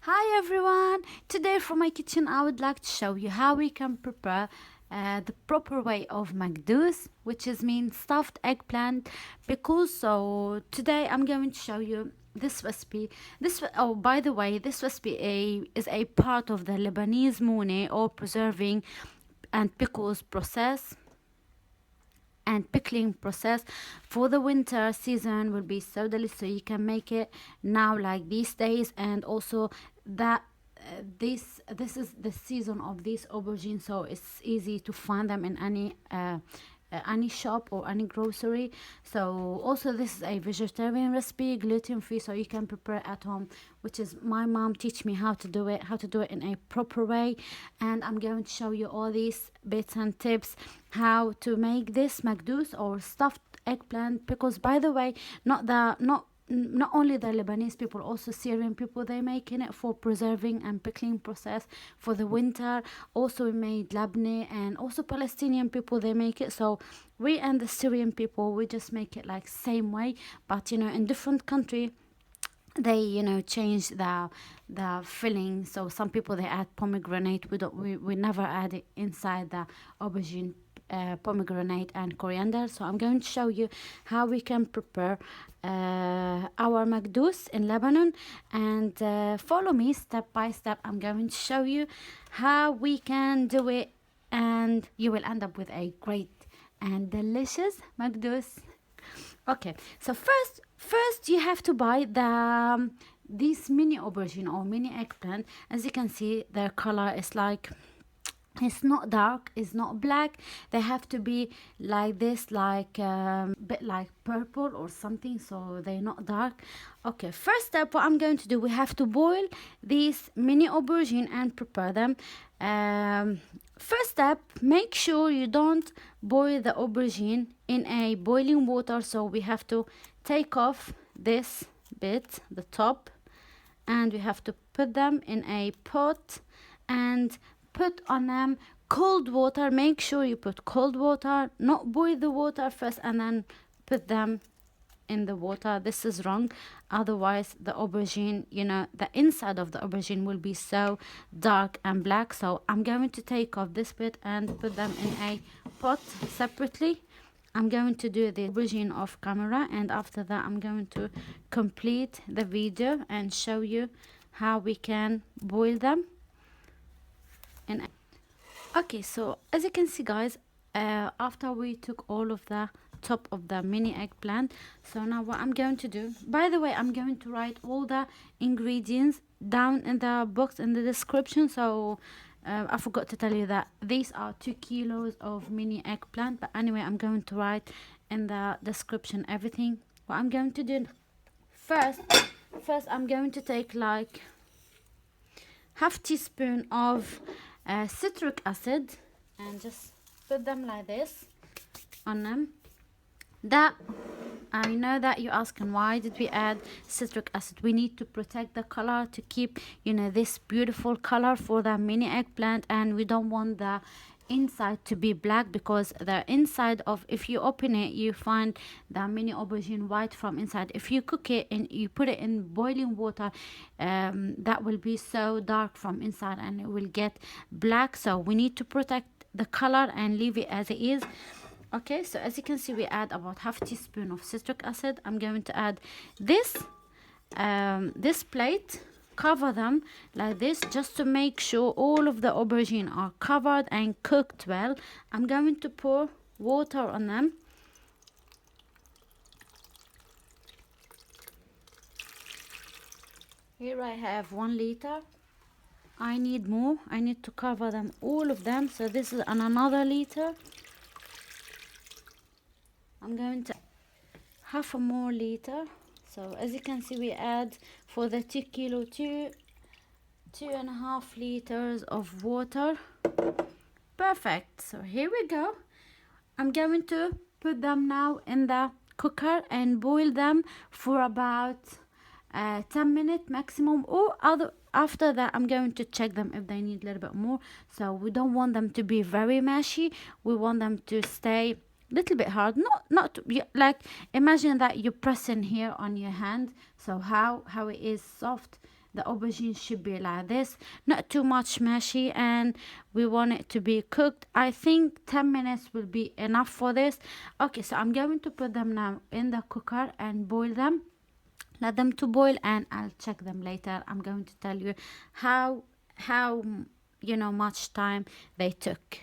Hi everyone! Today from my kitchen I would like to show you how we can prepare the proper way of Mcdou's, which is mean stuffed eggplant pickles. So today I'm going to show you this recipe. By the way, this recipe is a part of the Lebanese moune or preserving and pickles process and pickling process for the winter season will be so delicious. So you can make it now like these days, and also that this is the season of these aubergines, so it's easy to find them in any shop or any grocery. So also this is a vegetarian recipe, gluten free, so you can prepare at home, which is my mom teach me how to do it in a proper way. And I'm going to show you all these bits and tips how to make this Mcdou's or stuffed eggplant pickles. By the way, not only the Lebanese people, also Syrian people, they making it for preserving and pickling process for the winter. Also we made Lebanese, and also Palestinian people, they make it. So we and the Syrian people, we just make it like same way, but in different country they change the filling. So some people they add pomegranate. We never add it inside the aubergine, pomegranate and coriander. So I'm going to show you how we can prepare our Mcdou's in Lebanon, and follow me step by step. I'm going to show you how we can do it, and you will end up with a great and delicious Mcdou's. Okay, so first you have to buy these mini aubergine or mini eggplant. As you can see, their color is like, it's not dark, it's not black. They have to be like this, like bit like purple or something, so they're not dark. Okay, first step, what I'm going to do, we have to boil these mini aubergine and prepare them. First step, make sure you don't boil the aubergine in a boiling water. So we have to take off this bit, the top, and we have to put them in a pot and put on them cold water. Make sure you put cold water, not boil the water first and then put them in the water. This is wrong. Otherwise the aubergine, the inside of the aubergine will be so dark and black. So I'm going to take off this bit and put them in a pot separately. I'm going to do the aubergine off camera, and after that I'm going to complete the video and show you how we can boil them. Okay, so as you can see guys, after we took all of the top of the mini eggplant, so now what I'm going to do, by the way, I'm going to write all the ingredients down in the box in the description. So I forgot to tell you that these are 2 kilos of mini eggplant, but anyway, I'm going to write in the description everything. What I'm going to do first I'm going to take like half teaspoon of citric acid and just put them like this on them. That I know that you're asking, why did we add citric acid? We need to protect the color, to keep this beautiful color for the mini eggplant, and we don't want the inside to be black, because the inside of, if you open it, you find the mini aubergine white from inside. If you cook it and you put it in boiling water, that will be so dark from inside and it will get black. So we need to protect the color and leave it as it is. Okay, so as you can see, we add about half teaspoon of citric acid. I'm going to add this plate, cover them like this, just to make sure all of the aubergine are covered and cooked well. I'm going to pour water on them. Here I have 1 liter. I need more. I need to cover them, all of them. So this is another liter. I'm going to half a more liter. So as you can see, we add for the 2 kilo 2.5 liters of water. Perfect. So here we go. I'm going to put them now in the cooker and boil them for about 10 minutes maximum, or after that I'm going to check them if they need a little bit more. So we don't want them to be very mashy. We want them to stay little bit hard, not like, imagine that you press in here on your hand, so how it is soft, the aubergine should be like this, not too much mushy, and we want it to be cooked. I think 10 minutes will be enough for this. Okay, so I'm going to put them now in the cooker and boil them. Let them to boil, and I'll check them later. I'm going to tell you how much time they took.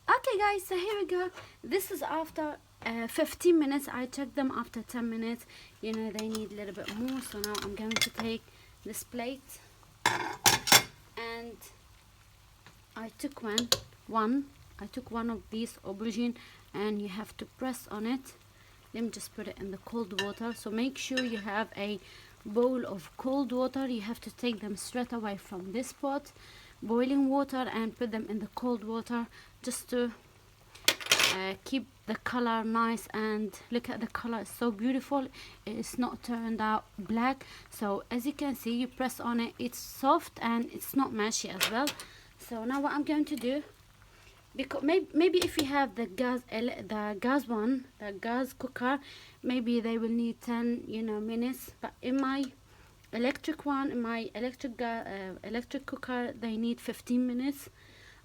Okay guys, so here we go. This is after 15 minutes. I checked them after 10 minutes. They need a little bit more. So now I'm going to take this plate, and I took one of these aubergine, and you have to press on it. Let me just put it in the cold water. So make sure you have a bowl of cold water. You have to take them straight away from this pot, boiling water, and put them in the cold water just to keep the color nice. And look at the color, it's so beautiful. It's not turned out black. So as you can see, you press on it, it's soft and it's not mushy as well. So now what I'm going to do, because maybe if you have the gas cooker, maybe they will need 10 minutes, but in my electric cooker, they need 15 minutes.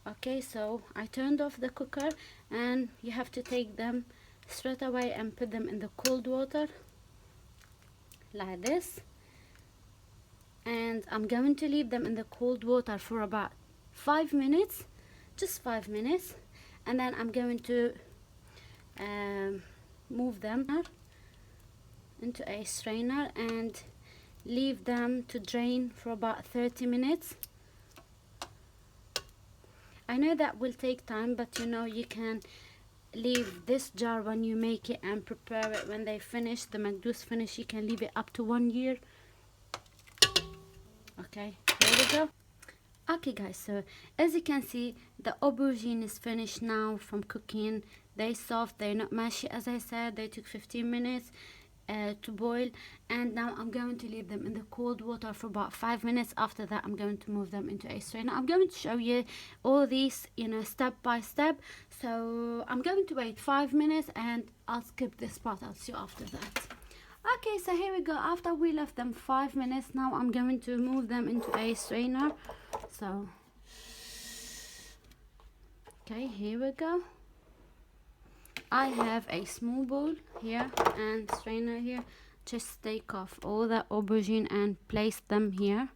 Okay, so I turned off the cooker, and you have to take them straight away and put them in the cold water like this. And I'm going to leave them in the cold water for about 5 minutes, just 5 minutes, and then I'm going to move them into a strainer and leave them to drain for about 30 minutes. I know that will take time, but you can leave this jar when you make it and prepare it when they finish, the Mekdous finish. You can leave it up to 1 year. Okay, here we go. Okay guys, so as you can see, the aubergine is finished now from cooking. They're soft, they're not mushy. As I said, they took 15 minutes to boil, and now I'm going to leave them in the cold water for about 5 minutes. After that, I'm going to move them into a strainer. I'm going to show you all these step by step. So I'm going to wait 5 minutes, and I'll skip this part. I'll see you after that. Okay, so here we go. After we left them 5 minutes, now I'm going to move them into a strainer. So okay, here we go. I have a small bowl here and strainer here. Just take off all the aubergine and place them here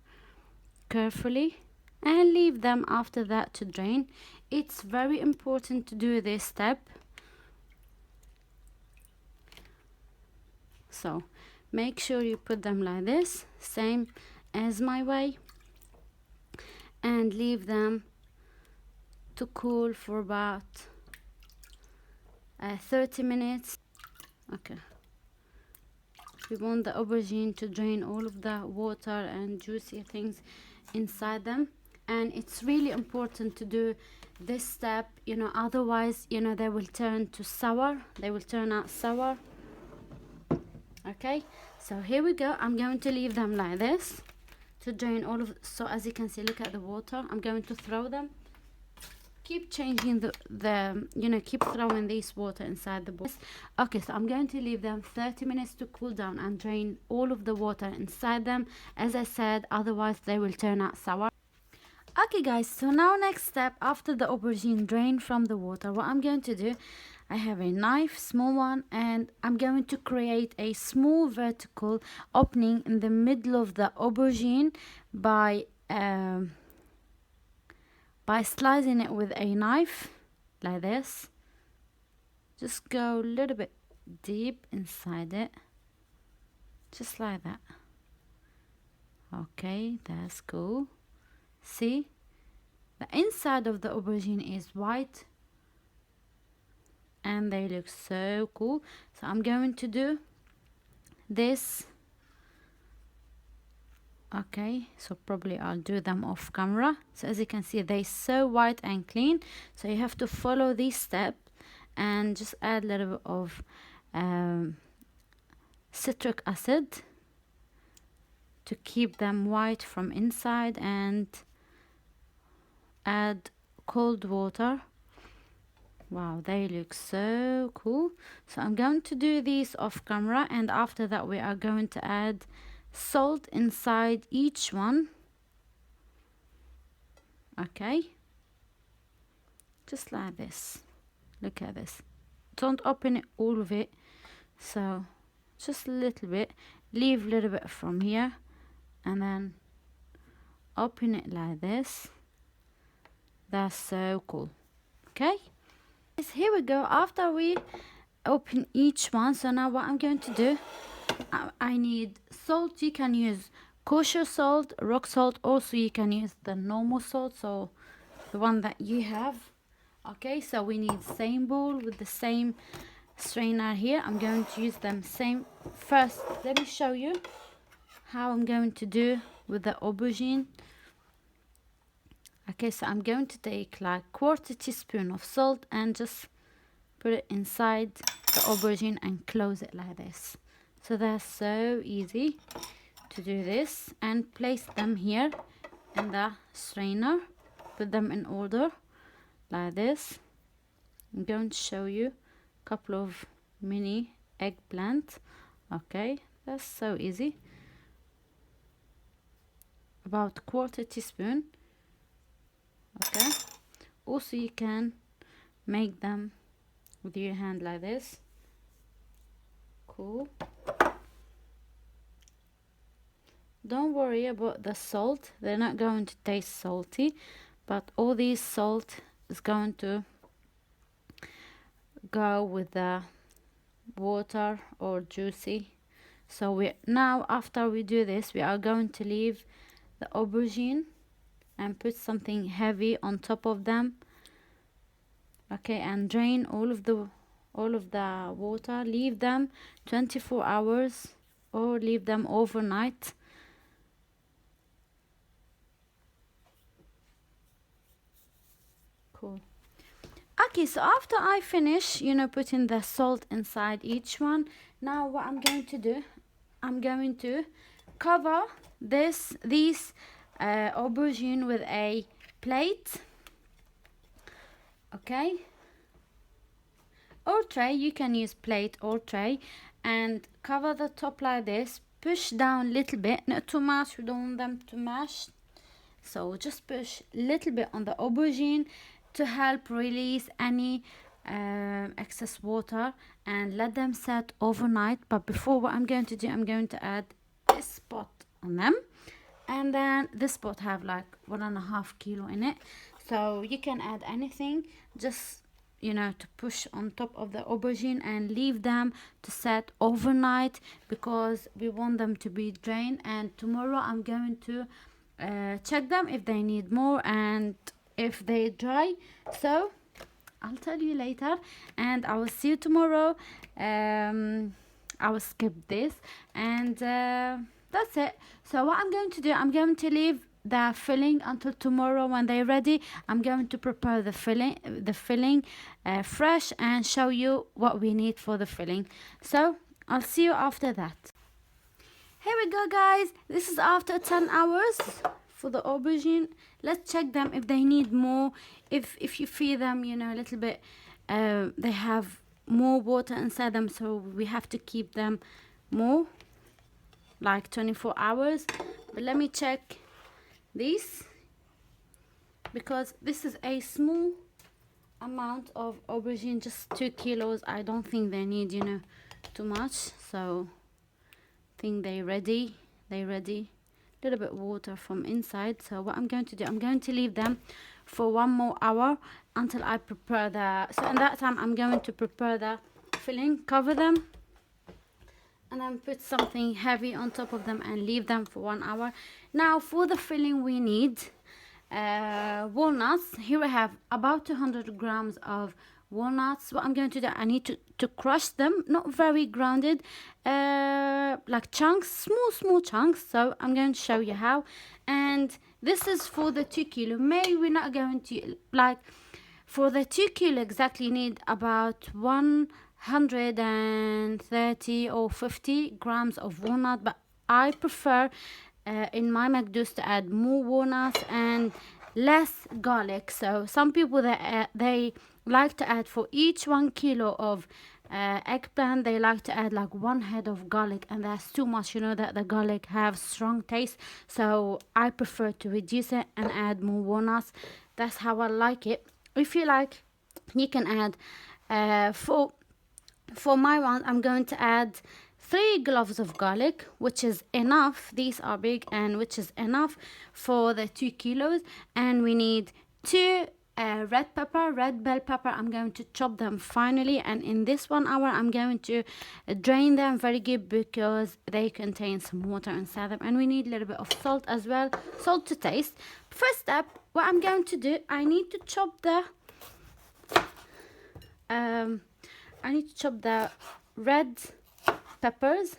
carefully, and leave them after that to drain. It's very important to do this step. So make sure you put them like this, same as my way, and leave them to cool for about 30 minutes. Okay, we want the aubergine to drain all of the water and juicy things inside them, and it's really important to do this step, otherwise they will turn to sour. They will turn out sour. Okay, so here we go. I'm going to leave them like this to drain all of. So as you can see, look at the water. I'm going to throw them. Keep changing keep throwing this water inside the bowl. Okay, so I'm going to leave them 30 minutes to cool down and drain all of the water inside them. As I said, otherwise they will turn out sour. Okay guys, so now next step, after the aubergine drain from the water, what I'm going to do, I have a knife, small one, and I'm going to create a small vertical opening in the middle of the aubergine by slicing it with a knife like this. Just go a little bit deep inside it, just like that. Okay, that's cool. See, the inside of the aubergine is white and they look so cool. So I'm going to do this. Okay, so probably I'll do them off camera. So as you can see, they're so white and clean. So you have to follow these steps and just add a little bit of citric acid to keep them white from inside, and add cold water. Wow, they look so cool. So I'm going to do these off camera, and after that we are going to add salt inside each one. Okay, just like this. Look at this. Don't open it all of it, so just a little bit. Leave a little bit from here and then open it like this. That's so cool. Okay, here we go. After we open each one, so now what I'm going to do, I need salt. You can use kosher salt, rock salt, also you can use the normal salt, so the one that you have. Okay, so we need same bowl with the same strainer here. I'm going to use them same. First, let me show you how I'm going to do with the aubergine. Okay, so I'm going to take like 1/4 teaspoon of salt and just put it inside the aubergine and close it like this. So that's so easy to do this, and place them here in the strainer. Put them in order like this. I'm going to show you a couple of mini eggplant. Okay, that's so easy. About 1/4 teaspoon. Okay, also you can make them with your hand like this. Cool. Don't worry about the salt, they're not going to taste salty, but all this salt is going to go with the water or juicy. So we now, after we do this, we are going to leave the aubergine and put something heavy on top of them. Okay, and drain all of the water. Leave them 24 hours or leave them overnight. Cool. Okay, so after I finish, putting the salt inside each one, now what I'm going to do, I'm going to cover these aubergine with a plate. Okay, or tray. You can use plate or tray, and cover the top like this. Push down a little bit, not too much, we don't want them to mash, so just push a little bit on the aubergine to help release any excess water, and let them set overnight. But before, what I'm going to do, I'm going to add this spot on them, and then this spot have like 1.5 kilo in it, so you can add anything, just to push on top of the aubergine and leave them to set overnight, because we want them to be drained, and tomorrow I'm going to check them if they need more and if they dry. So I'll tell you later, and I will see you tomorrow. I will skip this, and that's it. So what I'm going to do, I'm going to leave the filling until tomorrow. When they're ready, I'm going to prepare the filling fresh and show you what we need for the filling. So I'll see you after that. Here we go, guys. This is after 10 hours for the aubergine. Let's check them if they need more. If you feed them a little bit, they have more water inside them, so we have to keep them more, like 24 hours. But let me check this, because this is a small amount of aubergine, just 2 kilos. I don't think they need too much, so I think they're ready. A little bit water from inside. So what I'm going to do, I'm going to leave them for 1 more hour until I prepare so in that time I'm going to prepare the filling. Cover them and then put something heavy on top of them and leave them for 1 hour. Now for the filling, we need walnuts. Here I have about 200 grams of walnuts. What I'm going to do, I need to crush them, not very grounded, like chunks, small chunks. So I'm going to show you how. And this is for the 2 kilo. Maybe we're not going to, like, for the 2 kilo exactly, you need about 130 or 50 grams of walnut, but I prefer in my mekdous to add more walnuts and less garlic. So some people they like to add, for each 1 kilo of eggplant, they like to add like 1 head of garlic, and that's too much. You know that the garlic have strong taste, so I prefer to reduce it and add more walnuts. That's how I like it. If you like, you can add for my one, I'm going to add 3 cloves of garlic, which is enough. These are big, and which is enough for the 2 kilos. And we need 2 red bell pepper. I'm going to chop them finally, and in this 1 hour I'm going to drain them very good because they contain some water inside them. And we need a little bit of salt as well, salt to taste. First step, what I'm going to do, I need to chop the red peppers.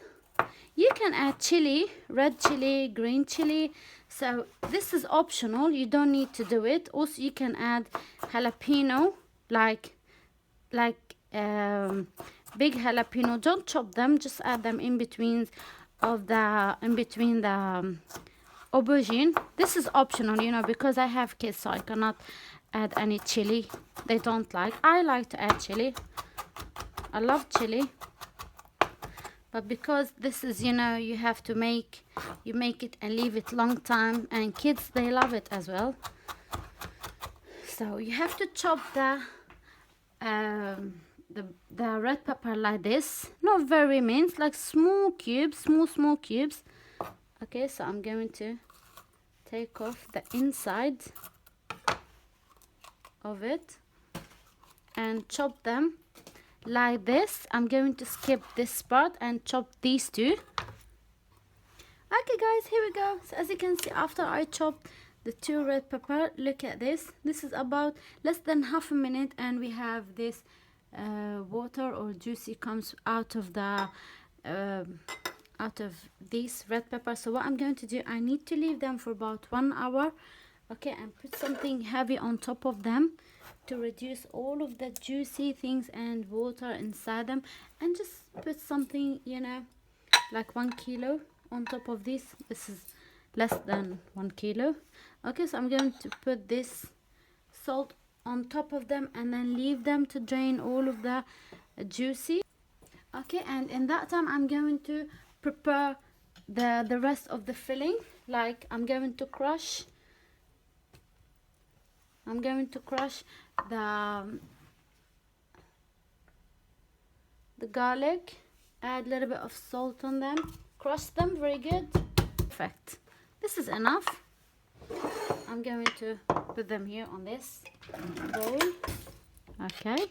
You can add chili, red chili, green chili, so this is optional, you don't need to do it. Also you can add jalapeno, like big jalapeno. Don't chop them, just add them in between the aubergine. This is optional, you know, because I have kids, so I cannot add any chili. They don't like. I like to add chili. I love chili, but because this is, you know, you have to make it and leave it long time, and kids, they love it as well. So you have to chop the red pepper like this, not very minced, like small cubes, small cubes. Okay, so I'm going to take off the inside of it and chop them like this. I'm going to skip this part and chop these 2. Okay guys, here we go. So as you can see, after I chopped the 2 red pepper, look at this. This is about less than half a minute, and we have this water or juicy comes out of these red peppers. So what I'm going to do, I need to leave them for about 1 hour, okay, and put something heavy on top of them to reduce all of the juicy things and water inside them, and just put something, you know, like 1 kilo on top of this. This is less than 1 kilo. Okay, so I'm going to put this salt on top of them and then leave them to drain all of the juicy. Okay, and in that time I'm going to prepare the rest of the filling. Like I'm going to crush the garlic, add a little bit of salt on them, crush them very good. Perfect. This is enough. I'm going to put them here on this bowl. Okay.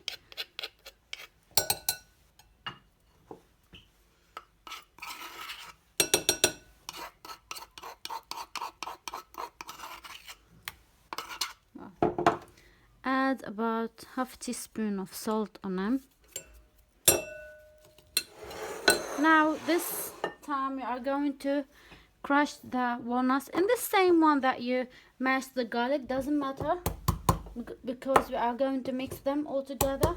Add about half teaspoon of salt on them. Now this time we are going to crush the walnuts in the same one that you mashed the garlic. Doesn't matter, because we are going to mix them all together.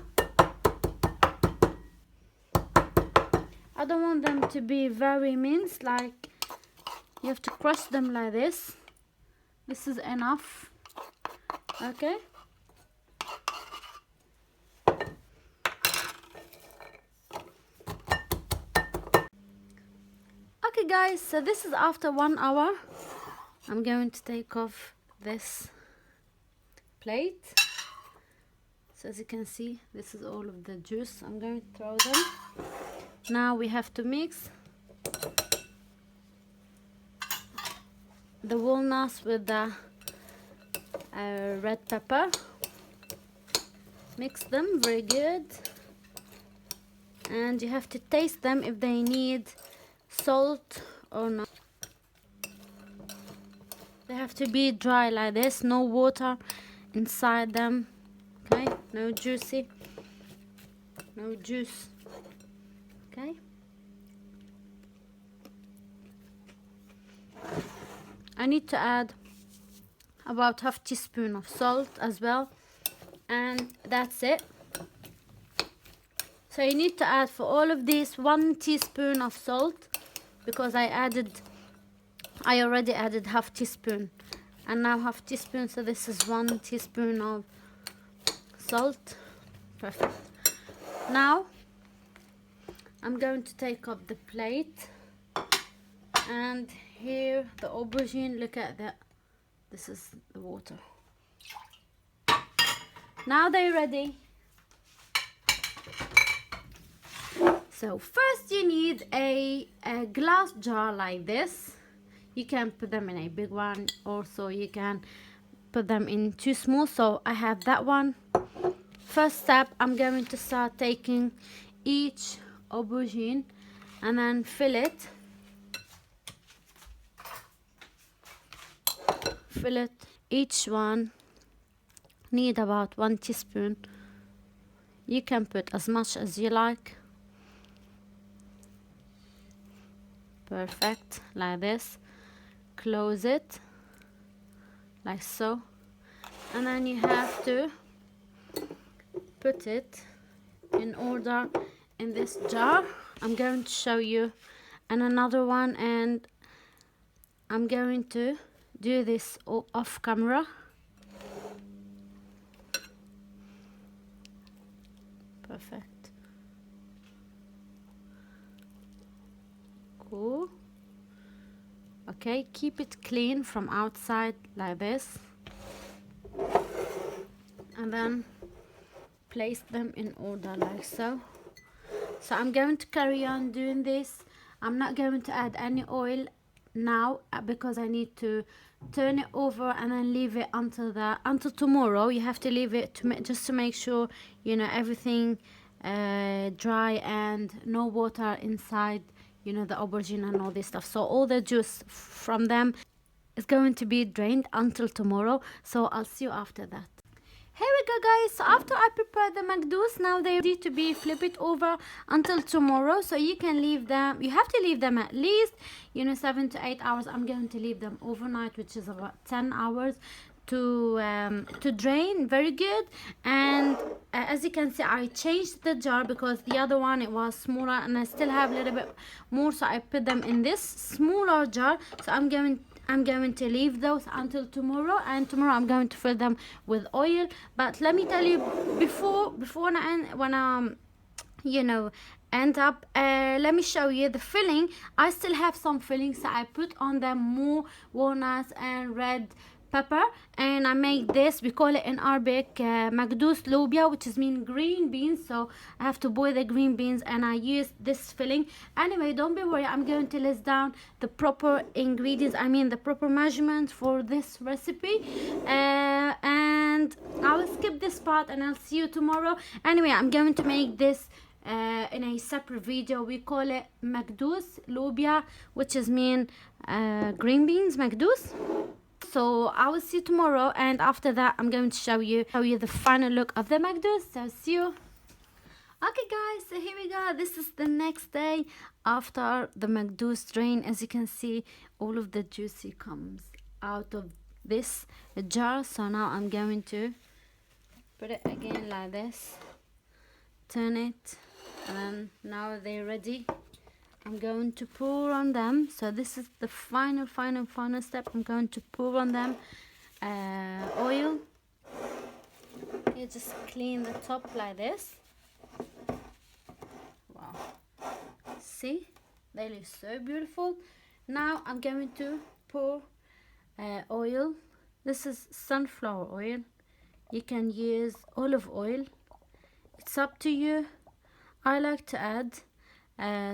I don't want them to be very minced, like you have to crush them like this. This is enough. Okay. Okay guys, so this is after 1 hour. I'm going to take off this plate. So as you can see, this is all of the juice. I'm going to throw them. Now we have to mix the walnuts with the red pepper. Mix them very good, and you have to taste them if they need salt or not. They have to be dry like this, no water inside them. Okay, no juicy, no juice. Okay. I need to add about half teaspoon of salt as well, and that's it. So you need to add for all of these 1 teaspoon of salt, because I already added half teaspoon, and now half teaspoon, so this is 1 teaspoon of salt. Perfect. Now I'm going to take up the plate, and here the aubergine, look at that, this is the water. Now they're ready. So first you need a glass jar like this. You can put them in a big one, also you can put them in two small, so I have that one. First step, I'm going to start taking each aubergine and then fill it each one need about 1 teaspoon. You can put as much as you like. Perfect, like this. Close it like so, and then you have to put it in order in this jar. I'm going to show you and another one, and I'm going to do this off camera. Perfect. Cool. Okay, keep it clean from outside like this, and then place them in order like so. So I'm going to carry on doing this. I'm not going to add any oil now because I need to turn it over and then leave it until tomorrow. You have to leave it just to make sure, you know, everything dry and no water inside, you know, the aubergine and all this stuff. So all the juice from them is going to be drained until tomorrow. So I'll see you after that. Here we go, guys. So after I prepare the mcdous, now they're ready to be flip it over until tomorrow. So you can leave them, you have to leave them at least, you know, 7 to 8 hours. I'm going to leave them overnight, which is about 10 hours to drain very good. And as you can see, I changed the jar because the other one, it was smaller and I still have a little bit more, so I put them in this smaller jar. So I'm going to leave those until tomorrow, and tomorrow I'm going to fill them with oil. But let me tell you, you know, end up, let me show you the filling. I still have some fillings, so I put on them more walnuts and red pepper, and I make this, we call it in Arabic مكدوس lobia, which is mean green beans. So I have to boil the green beans and I use this filling. Anyway, don't be worried, I'm going to list down the proper ingredients, I mean the proper measurements for this recipe, and I will skip this part and I'll see you tomorrow. Anyway, I'm going to make this in a separate video. We call it مكدوس lobia, which is mean green beans, مكدوس. So I will see you tomorrow, and after that I'm going to show you the final look of the mcdous. So see you. Okay guys, so here we go. This is the next day after the mcdous drain. As you can see, all of the juicy comes out of this jar. So now I'm going to put it again like this, turn it, and then now they're ready. I'm going to pour on them. So this is the final step. I'm going to pour on them oil. You just clean the top like this. Wow, see, they look so beautiful. Now I'm going to pour oil. This is sunflower oil. You can use olive oil, it's up to you. I like to add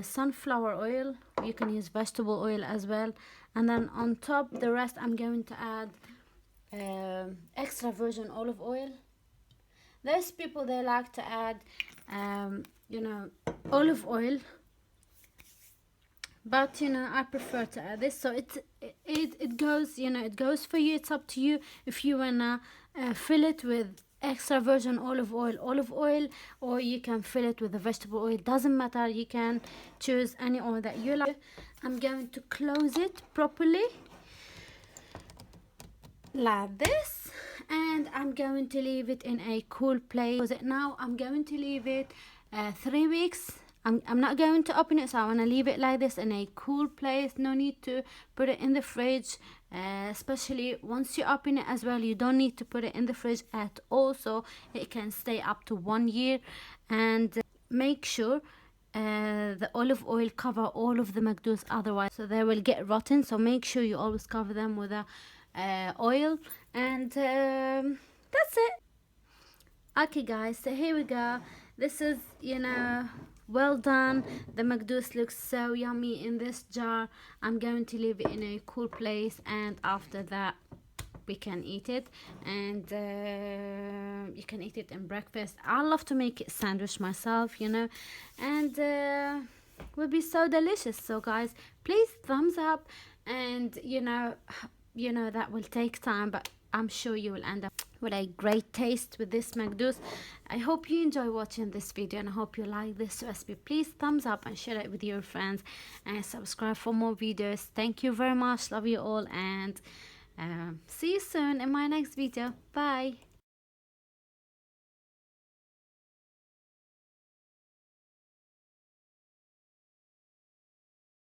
sunflower oil. You can use vegetable oil as well, and then on top the rest I'm going to add extra virgin olive oil. There's people, they like to add you know, olive oil, but you know, I prefer to add this. So it goes, you know, it goes for you. It's up to you if you wanna fill it with extra virgin olive oil, or you can fill it with a vegetable oil. Doesn't matter, you can choose any oil that you like. I'm going to close it properly like this, and I'm going to leave it in a cool place. Now I'm going to leave it 3 weeks. I'm not going to open it, so I want to leave it like this in a cool place. No need to put it in the fridge, especially once you open it as well. You don't need to put it in the fridge at all, so it can stay up to 1 year. And make sure the olive oil cover all of the مكدوس, otherwise so they will get rotten. So make sure you always cover them with a oil, and that's it. Okay guys, so here we go. This is, you know, well done. The مكدوس looks so yummy in this jar. I'm going to leave it in a cool place, and after that we can eat it, and you can eat it in breakfast. I love to make it sandwich myself, you know, and will be so delicious. So guys, please thumbs up, and you know that will take time, but I'm sure you will end up with a great taste with this مكدوس. I hope you enjoy watching this video, and I hope you like this recipe. Please thumbs up and share it with your friends, and subscribe for more videos. Thank you very much. Love you all, and see you soon in my next video. Bye.